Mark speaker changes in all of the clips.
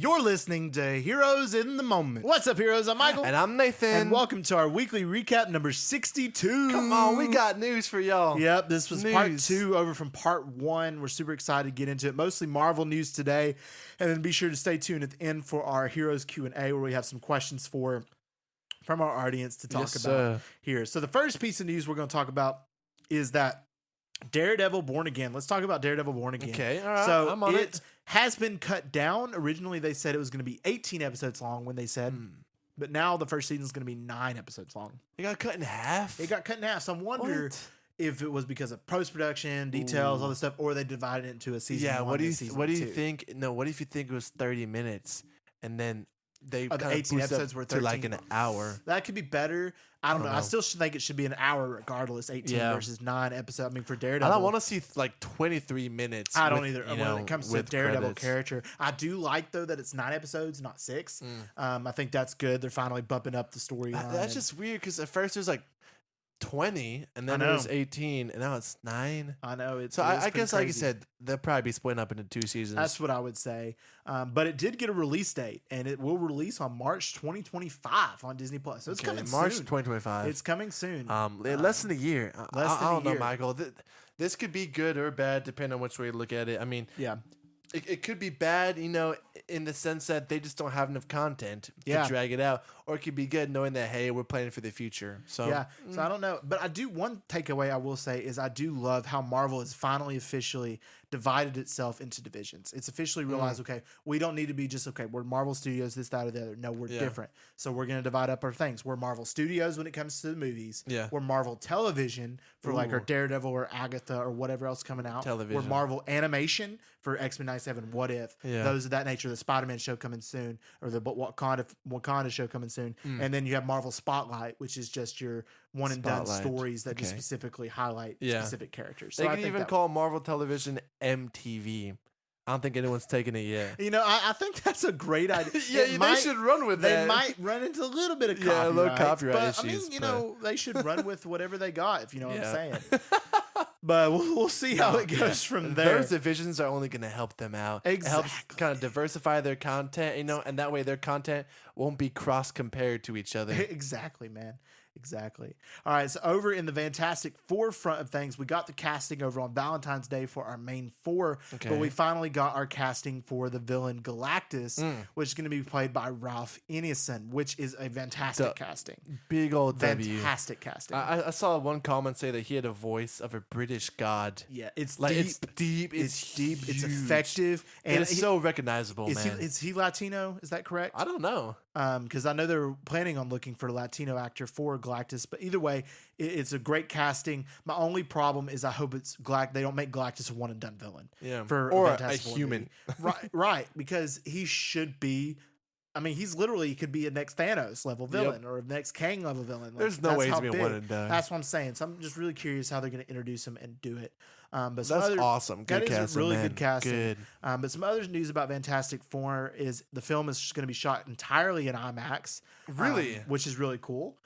Speaker 1: You're listening to Heroes in the Moment. What's up, heroes? I'm Michael.
Speaker 2: And I'm Nathan.
Speaker 1: And welcome to our weekly recap number 62.
Speaker 2: Come on, we got news for y'all.
Speaker 1: Yep, this was part 2 over from part 1. We're super excited to get into it. Mostly Marvel news today. And then be sure to stay tuned at the end for our Heroes Q&A where we have some questions from our audience to talk about here. So the first piece of news we're going to talk about is that Daredevil Born Again. Let's talk about Daredevil Born Again.
Speaker 2: Okay, all right.
Speaker 1: So
Speaker 2: I'm on it.
Speaker 1: Has been cut down. Originally, they said it was going to be 18 episodes long when they said, but now the first season is going to be 9 episodes long.
Speaker 2: It got cut in half?
Speaker 1: It got cut in half. So I wonder if it was because of post-production, details, all this stuff, or they divided it into a season one
Speaker 2: what do you
Speaker 1: think?
Speaker 2: what if you think it was 30 minutes and then they
Speaker 1: the 18 episodes were 13
Speaker 2: to like an hour?
Speaker 1: That could be better. I don't know. I still think it should be an hour regardless, 18 versus 9 episodes. I mean, for Daredevil.
Speaker 2: I don't want to see like 23 minutes.
Speaker 1: I don't either. When it comes to Daredevil character, I do like, though, that it's 9 episodes, not 6. I think that's good. They're finally bumping up the storyline.
Speaker 2: That's just weird because at first it was like 20 and then it was 18 and now it's 9.
Speaker 1: I know.
Speaker 2: I guess, like you said, they'll probably be splitting up into 2 seasons.
Speaker 1: That's what I would say. But it did get a release date, and it will release on March 2025 on Disney Plus. So it's coming
Speaker 2: March
Speaker 1: soon.
Speaker 2: 2025.
Speaker 1: It's coming soon.
Speaker 2: Less than a year. I don't know, Michael. This could be good or bad depending on which way you look at it. I mean, it could be bad, in the sense that they just don't have enough content to drag it out, or it could be good knowing that, hey, we're planning for the future. So
Speaker 1: so I don't know, but one takeaway I will say is I do love how Marvel has finally officially divided itself into divisions. It's officially realized, okay, we don't need to be just, okay, we're Marvel Studios, this, that, or the other. No, we're different. So we're going to divide up our things. We're Marvel Studios when it comes to the movies.
Speaker 2: Yeah.
Speaker 1: We're Marvel Television for like our Daredevil or Agatha or whatever else coming out.
Speaker 2: Television.
Speaker 1: We're Marvel Animation for X-Men 97, What If. Those of that nature. The Spider-Man show coming soon, or the Wakanda show coming soon. And then you have Marvel Spotlight, which is just your one and done stories that just specifically highlight specific characters. So
Speaker 2: they can even call Marvel Television MTV. I don't think anyone's taken it yet.
Speaker 1: I think that's a great idea.
Speaker 2: They should run with that.
Speaker 1: They might run into a little bit of copyright.
Speaker 2: Yeah, a little copyright
Speaker 1: but,
Speaker 2: issues.
Speaker 1: I mean, they should run with whatever they got, if you know what I'm saying. But we'll see how it goes from there.
Speaker 2: Those divisions are only going to help them out.
Speaker 1: Exactly.
Speaker 2: It helps kind of diversify their content, and that way their content won't be cross-compared to each other.
Speaker 1: Exactly, man. Exactly. All right, so over in the Fantastic Four front of things, we got the casting over on Valentine's Day for our main 4, but we finally got our casting for the villain Galactus, which is going to be played by Ralph Ineson, which is a fantastic casting.
Speaker 2: Big old
Speaker 1: fantastic casting.
Speaker 2: I saw one comment say that he had a voice of a British god.
Speaker 1: Yeah, it's
Speaker 2: like
Speaker 1: deep.
Speaker 2: It's deep. It's
Speaker 1: deep.
Speaker 2: Huge.
Speaker 1: It's effective, and
Speaker 2: it's so recognizable.
Speaker 1: Is he Latino? Is that correct?
Speaker 2: I don't know.
Speaker 1: Because I know they were planning on looking for a Latino actor for Galactus, but either way, it's a great casting. My only problem is I hope it's they don't make Galactus a one and done villain.
Speaker 2: Yeah,
Speaker 1: for
Speaker 2: or a human.
Speaker 1: right, because he should be. I mean, he could be a next Thanos level villain or a next Kang level villain.
Speaker 2: There's no way he's going to be one and done.
Speaker 1: That's what I'm saying. So I'm just really curious how they're going to introduce him and do it. But
Speaker 2: that's awesome. Good casting.
Speaker 1: That is really good casting.
Speaker 2: Good.
Speaker 1: But some other news about Fantastic Four is the film is going to be shot entirely in IMAX.
Speaker 2: Really?
Speaker 1: Which is really cool.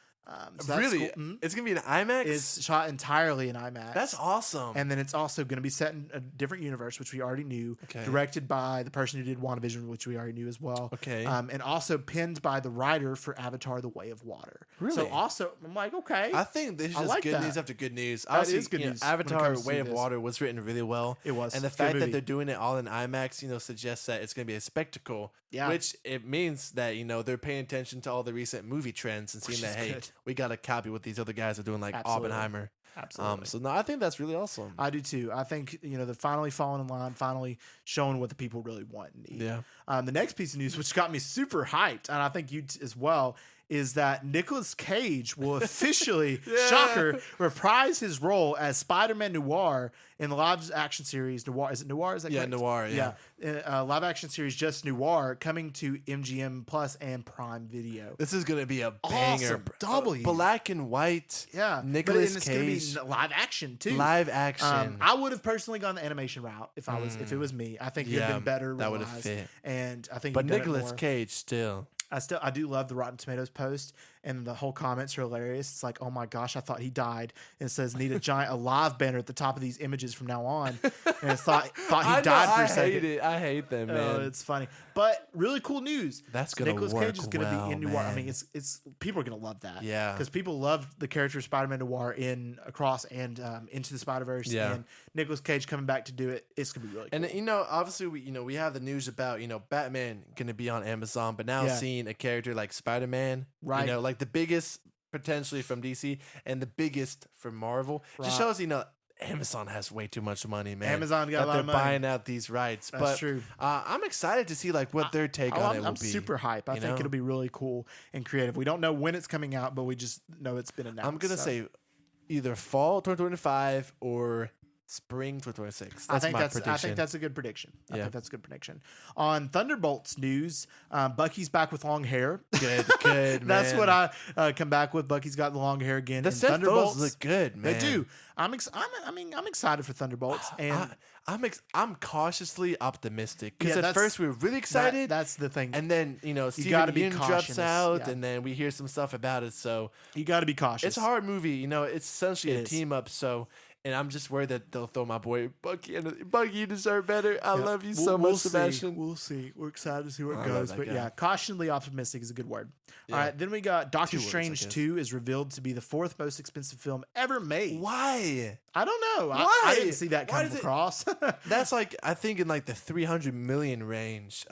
Speaker 1: So
Speaker 2: really?
Speaker 1: Cool.
Speaker 2: It's going to be an IMAX?
Speaker 1: It's shot entirely in IMAX.
Speaker 2: That's awesome.
Speaker 1: And then it's also going to be set in a different universe, which we already knew. Okay. Directed by the person who did WandaVision, which we already knew as well.
Speaker 2: Okay.
Speaker 1: And also penned by the writer for Avatar: The Way of Water.
Speaker 2: Really?
Speaker 1: So also, I'm like, okay.
Speaker 2: I think this is just good news after good news.
Speaker 1: That is good news.
Speaker 2: Avatar: Way of Water was written really well.
Speaker 1: It was.
Speaker 2: And the fact that they're doing it all in IMAX, suggests that it's going to be a spectacle.
Speaker 1: Yeah.
Speaker 2: Which it means that, they're paying attention to all the recent movie trends and seeing that, hey, we got to copy what these other guys are doing, like Oppenheimer.
Speaker 1: Absolutely.
Speaker 2: So no, I think that's really awesome.
Speaker 1: I do too. I think, they're finally falling in line, finally showing what the people really want and need.
Speaker 2: Yeah.
Speaker 1: The next piece of news, which got me super hyped, and I think you as well, is that Nicolas Cage will officially, shocker, reprise his role as Spider-Man Noir in the live-action series Noir. Is it Noir? Is that correct?
Speaker 2: Noir, yeah.
Speaker 1: Live-action series Just Noir coming to MGM Plus and Prime Video.
Speaker 2: This is going to be a banger.
Speaker 1: W.
Speaker 2: Black and white.
Speaker 1: Yeah.
Speaker 2: Nicolas Cage.
Speaker 1: It's going to be live-action, too.
Speaker 2: Live action.
Speaker 1: I would have personally gone the animation route if it was me. I think it would have been better.
Speaker 2: That would have fit.
Speaker 1: And I think
Speaker 2: But Nicolas Cage still.
Speaker 1: I do love the Rotten Tomatoes post, and the whole comments are hilarious. It's like, oh my gosh, I thought he died. And it says, need a giant alive banner at the top of these images from now on. And it's thought he died for a second.
Speaker 2: I hate them, man.
Speaker 1: It's funny, but really cool news.
Speaker 2: That's gonna
Speaker 1: Nicolas
Speaker 2: work
Speaker 1: Cage is gonna
Speaker 2: well,
Speaker 1: be in Noir. I
Speaker 2: man.
Speaker 1: mean, it's people are gonna love that.
Speaker 2: Yeah,
Speaker 1: because people loved the character of Spider-Man Noir in Across and Into the Spider-Verse.
Speaker 2: Yeah,
Speaker 1: and Nicolas Cage coming back to do it. It's gonna be really cool.
Speaker 2: And obviously we have the news about Batman gonna be on Amazon, but now seeing a character like Spider-Man,
Speaker 1: right?
Speaker 2: Like the biggest potentially from DC and the biggest from Marvel, just shows Amazon has way too much money, man.
Speaker 1: Amazon got a lot of money.
Speaker 2: They're buying out these rights.
Speaker 1: That's true.
Speaker 2: I'm excited to see what their take on it will be.
Speaker 1: I'm super hype. I think it'll be really cool and creative. We don't know when it's coming out, but we just know it's been announced.
Speaker 2: I'm gonna say either fall 2025 or spring 2026. That's my prediction.
Speaker 1: I think that's a good prediction. I think that's a good prediction. On Thunderbolts news, Bucky's back with long hair.
Speaker 2: Good.
Speaker 1: That's what I come back with. Bucky's got the long hair again.
Speaker 2: The Thunderbolts look good, man.
Speaker 1: They do. I'm excited for Thunderbolts, and
Speaker 2: I'm cautiously optimistic because at first we were really excited.
Speaker 1: That's the thing.
Speaker 2: And then Steven Yeun drops out, and then we hear some stuff about it. So
Speaker 1: you got to be cautious.
Speaker 2: It's a hard movie. It's essentially a team up. So. And I'm just worried that they'll throw my boy Bucky. And Bucky, you deserve better. I love you so much, Sebastian.
Speaker 1: We'll see. We're excited to see where it goes. But cautiously optimistic is a good word. Yeah. All right, then we got Doctor Strange 2 is revealed to be the 4th most expensive film ever made.
Speaker 2: Why?
Speaker 1: I don't know.
Speaker 2: Why?
Speaker 1: I didn't see that come across.
Speaker 2: That's I think in the 300 million range.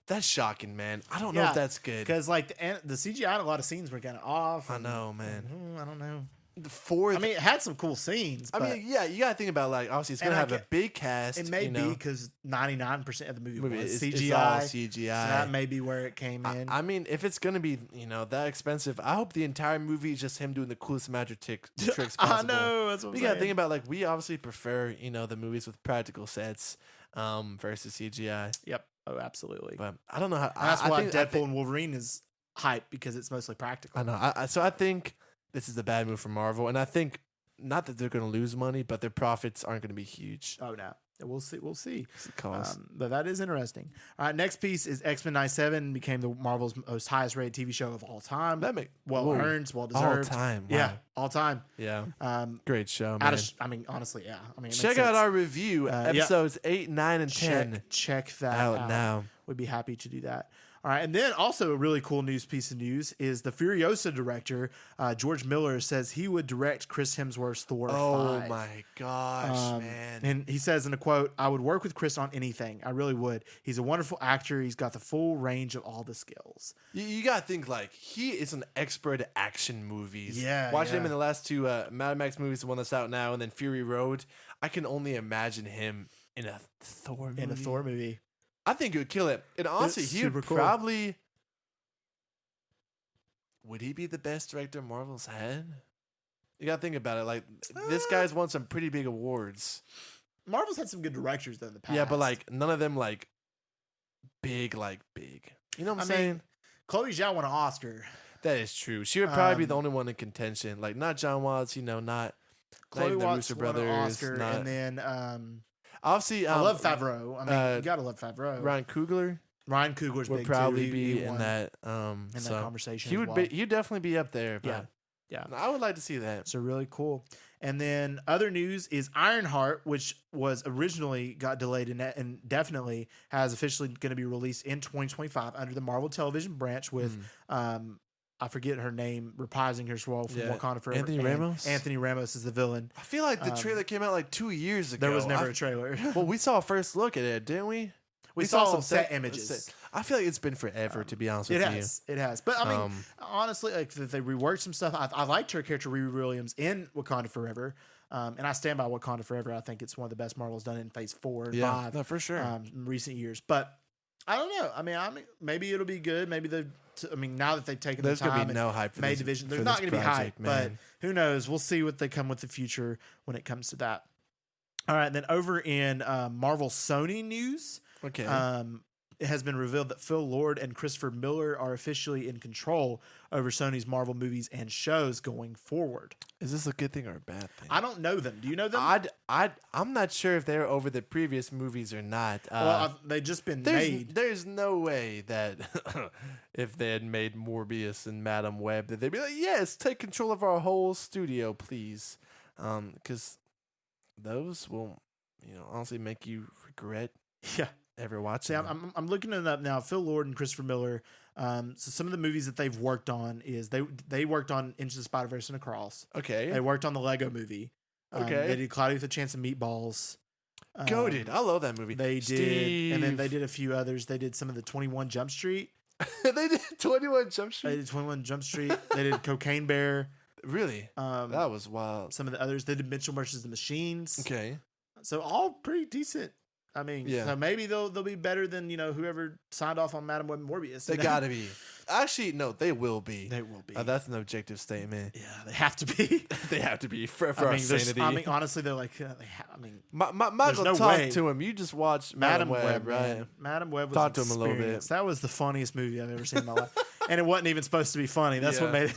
Speaker 2: That's shocking, man. I don't know if that's good.
Speaker 1: Because the CGI in a lot of scenes were kind of off.
Speaker 2: I know, man.
Speaker 1: I don't know.
Speaker 2: The 4th.
Speaker 1: I mean, it had some cool scenes.
Speaker 2: I mean, you gotta think about obviously it's gonna have a big cast.
Speaker 1: It may be because 99% of the movie was CGI.
Speaker 2: It's all CGI.
Speaker 1: So that may be where it came in.
Speaker 2: I mean, if it's gonna be that expensive, I hope the entire movie is just him doing the coolest magic tricks possible.
Speaker 1: I know. That's what I'm saying.
Speaker 2: You gotta think about we obviously prefer the movies with practical sets versus CGI.
Speaker 1: Yep. Oh, absolutely.
Speaker 2: But I don't know how.
Speaker 1: That's why Deadpool and Wolverine is hype because it's mostly practical.
Speaker 2: I know. So I think. This is a bad move for Marvel, and I think not that they're going to lose money, but their profits aren't going to be huge.
Speaker 1: Oh no, we'll see. We'll see.
Speaker 2: But
Speaker 1: that is interesting. All right, next piece is X-Men 97 became the Marvel's most highest rated TV show of all time.
Speaker 2: That
Speaker 1: earned, well deserved.
Speaker 2: All time,
Speaker 1: wow. Yeah, all time.
Speaker 2: Yeah, great show, man.
Speaker 1: Honestly, yeah. I mean,
Speaker 2: check out our review, episodes 8, 9, and 10.
Speaker 1: Check that out
Speaker 2: now.
Speaker 1: We'd be happy to do that. All right, and then also a really cool piece of news is the Furiosa director, George Miller, says he would direct Chris Hemsworth's Thor 5.
Speaker 2: Oh my gosh, man.
Speaker 1: And he says in a quote, I would work with Chris on anything. I really would. He's a wonderful actor. He's got the full range of all the skills.
Speaker 2: You got to think he is an expert at action movies.
Speaker 1: Yeah.
Speaker 2: Watching him in the last 2 Mad Max movies, the one that's out now, and then Fury Road, I can only imagine him in a Thor movie. I think he would kill it. And honestly, he would probably... Would he be the best director Marvel's had? You got to think about it. This guy's won some pretty big awards.
Speaker 1: Marvel's had some good directors, though, in the past.
Speaker 2: Yeah, but, none of them, big. You know what I'm saying?
Speaker 1: Chloe Zhao won an Oscar.
Speaker 2: That is true. She would probably be the only one in contention. Not John Watts, not
Speaker 1: Chloe
Speaker 2: the
Speaker 1: Watts
Speaker 2: Russo
Speaker 1: won
Speaker 2: brothers.
Speaker 1: An Oscar, and then...
Speaker 2: obviously,
Speaker 1: I love Favreau. I mean, you gotta love Favreau.
Speaker 2: Ryan Coogler's
Speaker 1: would
Speaker 2: big probably too. Be in that
Speaker 1: conversation.
Speaker 2: He would be. He'd definitely be up there.
Speaker 1: But yeah.
Speaker 2: I would like to see that.
Speaker 1: So really cool. And then other news is Ironheart, which was originally got delayed and definitely has officially going to be released in 2025 under the Marvel Television branch with I forget her name, reprising her role from Wakanda Forever.
Speaker 2: Anthony Ramos?
Speaker 1: Anthony Ramos is the villain.
Speaker 2: I feel like the trailer came out 2 years ago.
Speaker 1: There was never a trailer.
Speaker 2: Well, we saw a first look at it, didn't we?
Speaker 1: We saw some set images.
Speaker 2: I feel like it's been forever, to be honest with you.
Speaker 1: It has. But, I mean, honestly, they reworked some stuff. I liked her character, Riri Williams, in Wakanda Forever. And I stand by Wakanda Forever. I think it's one of the best Marvel's done in Phase 4 and 5.
Speaker 2: No, for sure.
Speaker 1: In recent years. But I don't know. I mean, maybe it'll be good. Maybe now that they've taken the time,
Speaker 2: gonna be no hype for
Speaker 1: made
Speaker 2: this,
Speaker 1: division.
Speaker 2: for
Speaker 1: There's not going to be hype,
Speaker 2: man.
Speaker 1: but who knows? We'll see what they come with the future when it comes to that. All right, then over in Marvel Sony news,
Speaker 2: okay.
Speaker 1: it has been revealed that Phil Lord and Christopher Miller are officially in control over Sony's Marvel movies and shows going forward.
Speaker 2: Is this a good thing or a bad thing?
Speaker 1: I don't know them. Do you know them?
Speaker 2: I'm not sure if they're over the previous movies or not.
Speaker 1: They've just been made.
Speaker 2: There's no way that if they had made Morbius and Madam Web, that they'd be like, yes, take control of our whole studio, please. Because those will, honestly make you regret ever watching them.
Speaker 1: I'm looking it up now. Phil Lord and Christopher Miller. So some of the movies that they've worked on is they worked on Into the Spider-Verse and Across.
Speaker 2: Okay.
Speaker 1: They worked on the Lego movie.
Speaker 2: Okay.
Speaker 1: They did Cloudy with a Chance of Meatballs.
Speaker 2: Goated. I love that movie.
Speaker 1: They did. And then they did a few others. They did some of the 21 Jump Street.
Speaker 2: They did 21 Jump Street?
Speaker 1: They did 21 Jump Street. They did Cocaine Bear.
Speaker 2: Really? That was wild.
Speaker 1: Some of the others. They did Mitchell vs. the Machines.
Speaker 2: Okay.
Speaker 1: So all pretty decent. I mean, so maybe they'll be better than whoever signed off on Madam Web and Morbius.
Speaker 2: They gotta be. Actually, no, they will be.
Speaker 1: They will be.
Speaker 2: That's an objective statement.
Speaker 1: Yeah, they have to be.
Speaker 2: They have to be for our sanity.
Speaker 1: I mean, honestly, they're like,
Speaker 2: Michael,
Speaker 1: no
Speaker 2: talk
Speaker 1: way.
Speaker 2: to him. You just watched Madam Web, right?
Speaker 1: Man. Madam Web was
Speaker 2: talk to him a little bit.
Speaker 1: That was the funniest movie I've ever seen in my life, and it wasn't even supposed to be funny. That's what made it.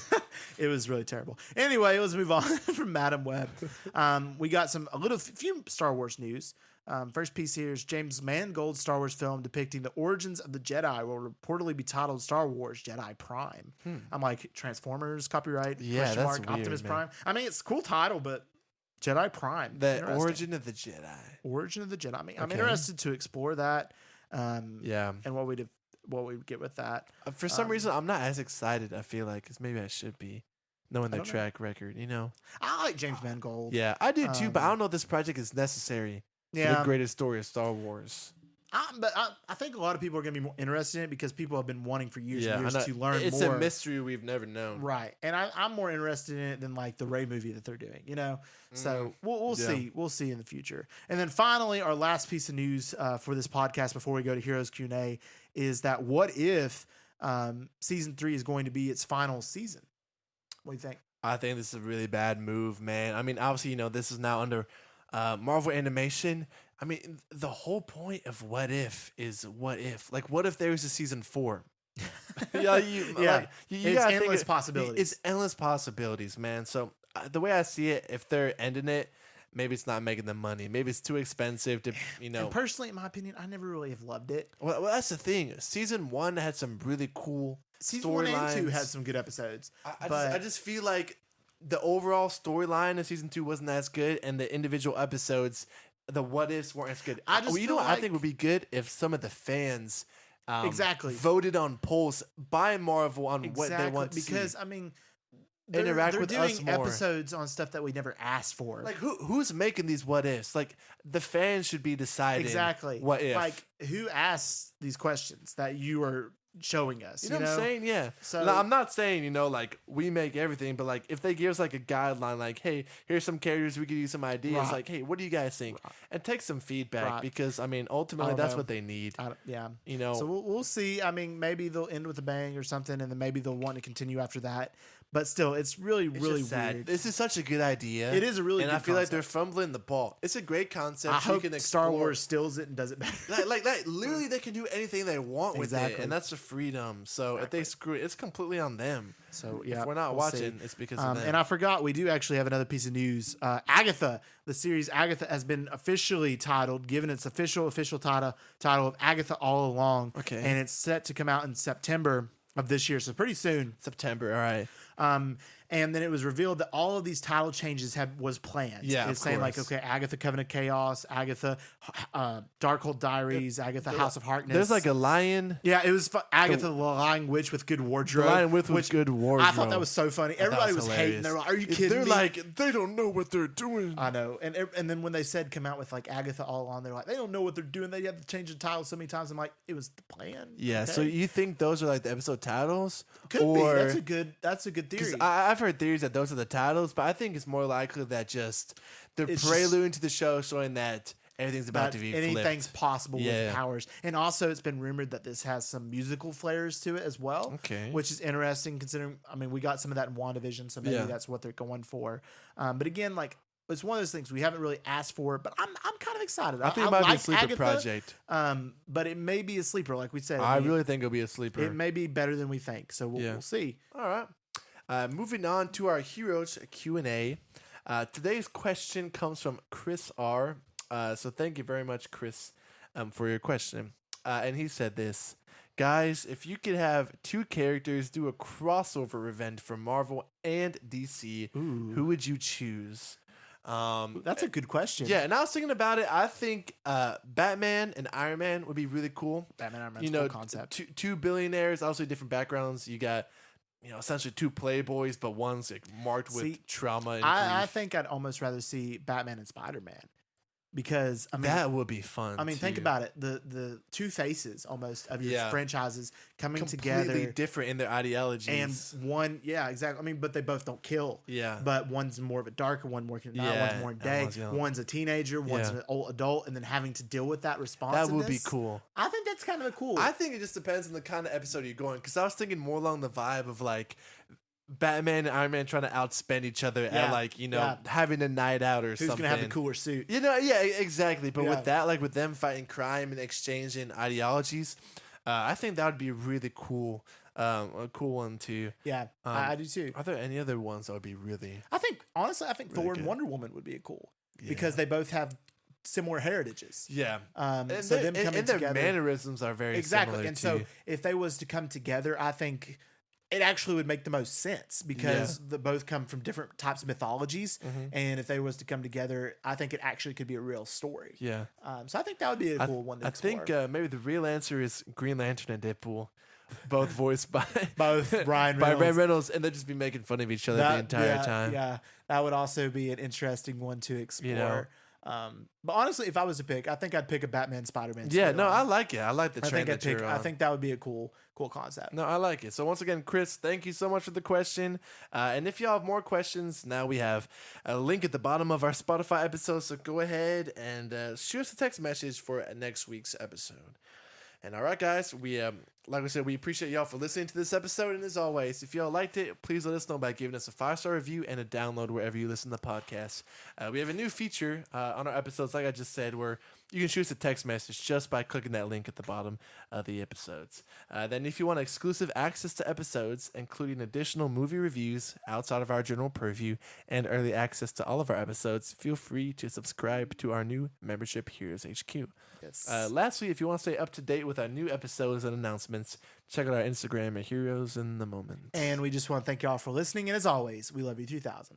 Speaker 1: It was really terrible. Anyway, let's move on from Madam Web. We got a few Star Wars news. First piece here is James Mangold's Star Wars film depicting the origins of the Jedi will reportedly be titled Star Wars Jedi Prime. I'm like, Transformers copyright?
Speaker 2: Yeah, that's weird,
Speaker 1: Optimus
Speaker 2: man.
Speaker 1: Prime. I mean, it's a cool title, but Jedi Prime.
Speaker 2: The origin of the Jedi.
Speaker 1: Origin of the Jedi. I mean, I'm interested to explore that. And what we get with that.
Speaker 2: For some reason, I'm not as excited. I feel like, because maybe I should be, knowing their track record.
Speaker 1: I like James Mangold.
Speaker 2: Yeah, I do too. But I don't know if this project is necessary.
Speaker 1: Yeah.
Speaker 2: The greatest story of Star Wars.
Speaker 1: But I think a lot of people are going to be more interested in it because people have been wanting for years and years to learn more.
Speaker 2: It's a mystery we've never known.
Speaker 1: Right. And I'm more interested in it than like the Rey movie that they're doing, So we'll see. We'll see in the future. And then finally, our last piece of news for this podcast before we go to Heroes Q&A is that what if season 3 is going to be its final season? What do you think?
Speaker 2: I think this is a really bad move, man. I mean, obviously, this is now under Marvel Animation. I mean, the whole point of What If is what if. Like, what if there was a season 4?
Speaker 1: It's endless possibilities.
Speaker 2: It's endless possibilities, man. So the way I see it, if they're ending it, maybe it's not making them money. Maybe it's too expensive to,
Speaker 1: And personally, in my opinion, I never really have loved it.
Speaker 2: Well, that's the thing. Season 1 had some really cool
Speaker 1: Season 1 and 2 had some good episodes.
Speaker 2: I just feel like the overall storyline of season 2 wasn't as good, and the individual episodes, the what ifs weren't as good. I think would be good if some of the fans voted on polls by Marvel on what they want to see.
Speaker 1: Because I mean,
Speaker 2: they're
Speaker 1: with
Speaker 2: doing
Speaker 1: us more. Episodes on stuff that we never asked for.
Speaker 2: Like who's making these what ifs? Like the fans should be deciding what if.
Speaker 1: Like who asks these questions that you are showing us?
Speaker 2: You know what I'm saying? Yeah.
Speaker 1: So
Speaker 2: now, I'm not saying, like we make everything, but like if they give us like a guideline, like, hey, here's some characters, we could use some ideas.
Speaker 1: Right.
Speaker 2: Like, hey, what do you guys think? Right. And take some feedback because I mean, ultimately that's what they need. So
Speaker 1: we'll see. I mean, maybe they'll end with a bang or something, and then maybe they'll want to continue after that. But still, it's really sad.
Speaker 2: Weird. This is such a good idea.
Speaker 1: It is a really good
Speaker 2: concept. And I feel like they're fumbling the ball. It's a great concept.
Speaker 1: I hope Star Wars steals it and does it better.
Speaker 2: like that. Literally, they can do anything they want with it. And that's the freedom. So if they screw it, it's completely on them.
Speaker 1: So
Speaker 2: if we're not watching, it's because of them.
Speaker 1: And I forgot, we do actually have another piece of news. Agatha, the series Agatha has been officially titled, given its official title of Agatha All Along.
Speaker 2: Okay.
Speaker 1: And it's set to come out in September of this year. So pretty soon.
Speaker 2: September, all right.
Speaker 1: And then it was revealed that all of these title changes was planned.
Speaker 2: Yeah,
Speaker 1: it's saying like, okay, Agatha Covenant of Chaos, Agatha Darkhold Diaries, Agatha House of Harkness.
Speaker 2: There's like a lion.
Speaker 1: Yeah, it was Agatha the Lying Witch with good wardrobe.
Speaker 2: The Lion with good wardrobe.
Speaker 1: I thought that was so funny. Everybody was hating. They're like, "Are you kidding me?"
Speaker 2: They're like, they don't know what they're doing.
Speaker 1: I know. And then when they said come out with like Agatha All Along, they're like, they don't know what they're doing. They have to change the title so many times. I'm like, it was the plan.
Speaker 2: Yeah. Okay. So you think those are like the episode titles?
Speaker 1: Could be. That's a good theory.
Speaker 2: I've heard theories that those are the titles, but I think it's more likely that they're preluding to the show, showing that everything's about to be flipped.
Speaker 1: Anything's possible with powers. And also, it's been rumored that this has some musical flares to it as well.
Speaker 2: Okay.
Speaker 1: Which is interesting considering, I mean, we got some of that in WandaVision, so maybe that's what they're going for. But again, like, it's one of those things we haven't really asked for, but I'm kind of excited.
Speaker 2: I think it might be a sleeper project.
Speaker 1: But it may be a sleeper, like we said.
Speaker 2: I really think it'll be a sleeper.
Speaker 1: It may be better than we think, so we'll see.
Speaker 2: All right. Moving on to our Heroes Q&A. Today's question comes from Chris R. So thank you very much, Chris, for your question. And he said this. Guys, if you could have two characters do a crossover event for Marvel and DC, who would you choose?
Speaker 1: That's a good question.
Speaker 2: Yeah, and I was thinking about it. I think Batman and Iron Man would be really cool.
Speaker 1: Batman and Iron Man's cool concept.
Speaker 2: Two billionaires, obviously different backgrounds. You got, essentially two playboys, but one's like marked with trauma and grief.
Speaker 1: I think I'd almost rather see Batman and Spider-Man. Because
Speaker 2: that would be fun.
Speaker 1: Think about it. The two faces almost of your franchises coming together,
Speaker 2: completely different in their ideologies.
Speaker 1: And one, exactly. But they both don't kill.
Speaker 2: Yeah.
Speaker 1: But one's more of a darker, one's more day. One's a teenager, one's an old adult, and then having to deal with that responsiveness.
Speaker 2: That would be cool.
Speaker 1: I think that's kind of cool.
Speaker 2: I think it just depends on the kind of episode you're going. Because I was thinking more along the vibe of like Batman and Iron Man trying to outspend each other at having a night out or something.
Speaker 1: Who's gonna have the cooler suit?
Speaker 2: Exactly. But with that, like with them fighting crime and exchanging ideologies, I think that would be really cool. A cool one too.
Speaker 1: Yeah, I do too.
Speaker 2: Are there any other ones that would be really?
Speaker 1: I think honestly, really Thor and Wonder Woman would be cool because they both have similar heritages.
Speaker 2: Yeah.
Speaker 1: So them coming together,
Speaker 2: their mannerisms are very similar.
Speaker 1: And so if they was to come together, I think it actually would make the most sense because they both come from different types of mythologies. And if they was to come together, I think it actually could be a real story.
Speaker 2: Yeah.
Speaker 1: So I think that would be a cool one to explore.
Speaker 2: I think maybe the real answer is Green Lantern and Deadpool, both voiced by
Speaker 1: Ryan Reynolds.
Speaker 2: And they'd just be making fun of each other the entire time.
Speaker 1: Yeah, that would also be an interesting one to explore. But honestly, if I was to pick, I think I'd pick a Batman Spider-Man.
Speaker 2: I like it. I like the trend that you're on.
Speaker 1: I think that would be a cool concept.
Speaker 2: No, I like it. So once again, Chris, thank you so much for the question. And if y'all have more questions, now we have a link at the bottom of our Spotify episode. So go ahead and shoot us a text message for next week's episode. And all right, guys, we like I said, we appreciate y'all for listening to this episode. And as always, if y'all liked it, please let us know by giving us a 5-star review and a download wherever you listen to podcasts. We have a new feature on our episodes, like I just said, where you can shoot us a text message just by clicking that link at the bottom of the episodes. Then if you want exclusive access to episodes, including additional movie reviews outside of our general purview and early access to all of our episodes, feel free to subscribe to our new membership, Heroes HQ.
Speaker 1: Yes.
Speaker 2: Lastly, if you want to stay up to date with our new episodes and announcements, check out our Instagram at Heroes in the Moment.
Speaker 1: And we just want to thank y'all for listening. And as always, we love you 3000.